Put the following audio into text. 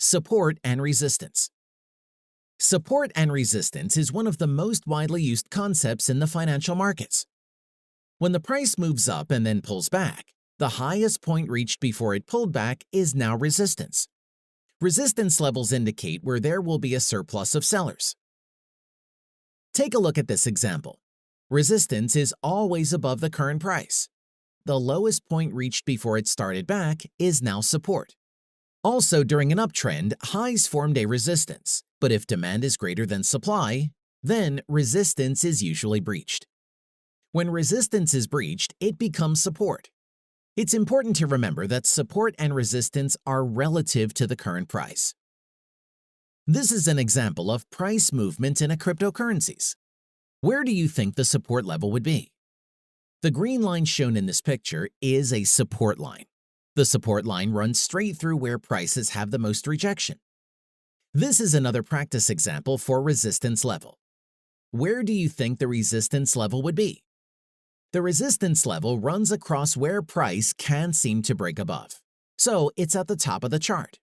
Support and resistance. Support and resistance is one of the most widely used concepts in the financial markets. When the price moves up and then pulls back, the highest point reached before it pulled back is now resistance. Resistance levels indicate where there will be a surplus of sellers. Take a look at this example. Resistance is always above the current price. The lowest point reached before it started back is now support. Also, during an uptrend, highs formed a resistance, but if demand is greater than supply, then resistance is usually breached. When resistance is breached, it becomes support. It's important to remember that support and resistance are relative to the current price. This is an example of price movement in a cryptocurrencies. Where do you think the support level would be? The green line shown in this picture is a support line. The support line runs straight through where prices have the most rejection. This is another practice example for resistance level. Where do you think the resistance level would be? The resistance level runs across where price can seem to break above, so it's at the top of the chart.